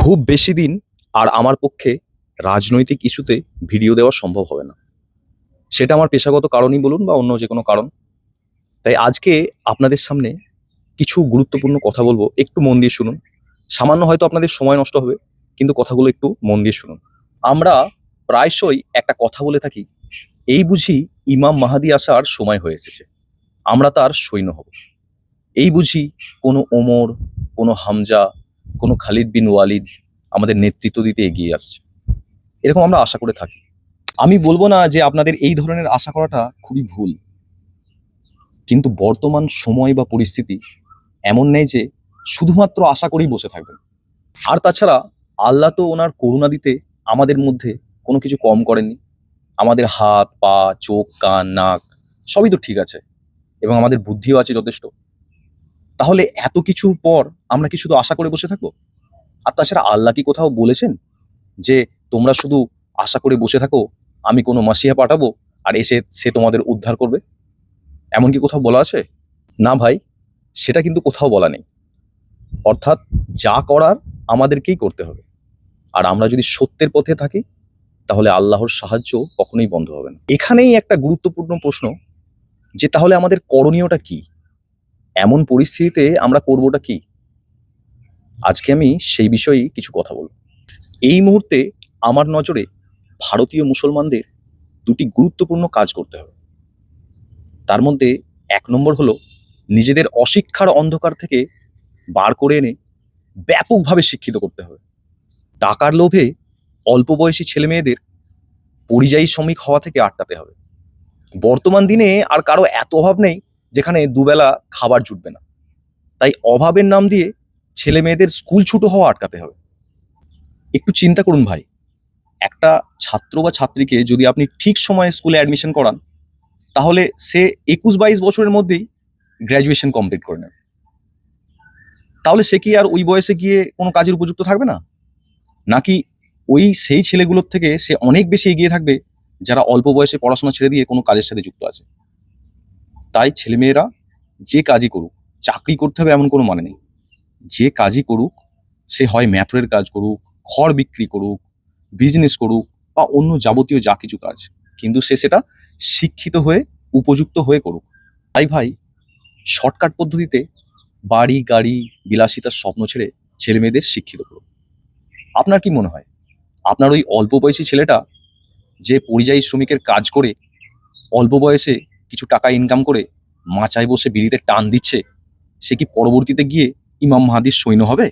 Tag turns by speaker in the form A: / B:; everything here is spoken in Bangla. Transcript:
A: খুব বেশি দিন আর আমার পক্ষে রাজনৈতিক ইস্যুতে ভিডিও দেওয়া সম্ভব হবে না। সেটা আমার পেশাগত কারণই বলুন বা অন্য যে কোনো কারণ। তাই আজকে আপনাদের সামনে কিছু গুরুত্বপূর্ণ কথা বলবো, একটু মন দিয়ে শুনুন। সামান্য হয়তো আপনাদের সময় নষ্ট হবে, কিন্তু কথাগুলো একটু মন দিয়ে শুনুন। আমরা প্রায়শই একটা কথা বলে থাকি, এই বুঝি ইমাম মাহাদি আসার সময় হয়ে এসেছে, আমরা তার সৈন্য হব। এই বুঝি কোনো ওমর, কোনো হামজা, কোনো খালিদ বিন ওয়ালিদ আমাদের নেতৃত্ব দিতে এগিয়ে আসছে, এরকম আমরা আশা করে থাকি। আমি বলবো না যে আপনাদের এই ধরনের আশা করাটা খুবই ভুল, কিন্তু বর্তমান সময় বা পরিস্থিতি এমন নেই যে শুধুমাত্র আশা করেই বসে থাকবেন। আর তাছাড়া আল্লাহ তো ওনার করুণা দিতে আমাদের মধ্যে কোনো কিছু কম করেননি। আমাদের হাত, পা, চোখ, কান, নাক সবই তো ঠিক আছে, এবং আমাদের বুদ্ধিও আছে যথেষ্ট। তাহলে এত কিছুর পর আমরা কি শুধু আশা করে বসে থাকবো? আর তাছাড়া আল্লাহ কি কোথাও বলেছেন যে তোমরা শুধু আশা করে বসে থাকো, আমি কোনো মাসিহা পাঠাবো আর এসে সে তোমাদের উদ্ধার করবে? এমন কি কোথাও বলা আছে? না ভাই, সেটা কিন্তু কোথাও বলা নেই। অর্থাৎ যা করার আমাদেরকেই করতে হবে। আর আমরা যদি সত্যের পথে থাকি, তাহলে আল্লাহর সাহায্য কখনোই বন্ধ হবে না। এখানেই একটা গুরুত্বপূর্ণ প্রশ্ন, যে তাহলে আমাদের করণীয়টা কি? এমন পরিস্থিতিতে আমরা করবোটা কি? আজকে আমি সেই বিষয়েই কিছু কথা বলব। এই মুহূর্তে আমার নজরে ভারতীয় মুসলমানদের দুটি গুরুত্বপূর্ণ কাজ করতে হবে। তার মধ্যে ১ নম্বর হলো নিজেদের অশিক্ষার অন্ধকার থেকে বার করে এনে ব্যাপকভাবে শিক্ষিত করতে হবে। টাকার লোভে অল্প বয়সী ছেলেমেয়েদের পরিযায়ী শ্রমিক হওয়া থেকে আটকাতে হবে। বর্তমান দিনে আর কারো এত অভাব নেই যেখানে দুবেলা খাবার জুটবে না। তাই অভাবের নাম দিয়ে ছেলে মেয়েদের স্কুল ছুটো হওয়া আটকাতে হবে। একটু চিন্তা করুন ভাই, একটা ছাত্র বা ছাত্রীকে যদি আপনি ঠিক সময়ে স্কুলে অ্যাডমিশন করান, তাহলে সে ২১-২২ বছরের মধ্যেই গ্র্যাজুয়েশন কমপ্লিট করে নেবে। তাহলে সে কি আর ওই বয়সে গিয়ে কোনো কাজের উপযুক্ত থাকবে না? নাকি ওই সেই ছেলেগুলোর থেকে সে অনেক বেশি এগিয়ে থাকবে যারা অল্প বয়সে পড়াশোনা ছেড়ে দিয়ে কোনো কাজের সাথে যুক্ত আছে? তাই ছেলেমেয়েরা যে কাজই করুক, চাকরি করতে হবে এমন কোনো মানে নেই। যে কাজই করুক, সে হয় ম্যাথরের কাজ করুক, খড় বিক্রি করুক, বিজনেস করুক বা অন্য যাবতীয় যা কিছু কাজ, কিন্তু সে সেটা শিক্ষিত হয়ে, উপযুক্ত হয়ে করুক। তাই ভাই, শর্টকাট পদ্ধতিতে বাড়ি, গাড়ি, বিলাসিতার স্বপ্ন ছেড়ে ছেলেমেয়েদের শিক্ষিত করুক। আপনার কি মনে হয়, আপনার ওই অল্প বয়সী ছেলেটা যে পরিযায়ী শ্রমিকের কাজ করে অল্প বয়সে কিছু টাকা ইনকাম করে মাচায় বসে বিড়িতে টান দিচ্ছে, সে কি পরবর্তীতে গিয়ে ইমাম মাহাদির সৈন্য হবে?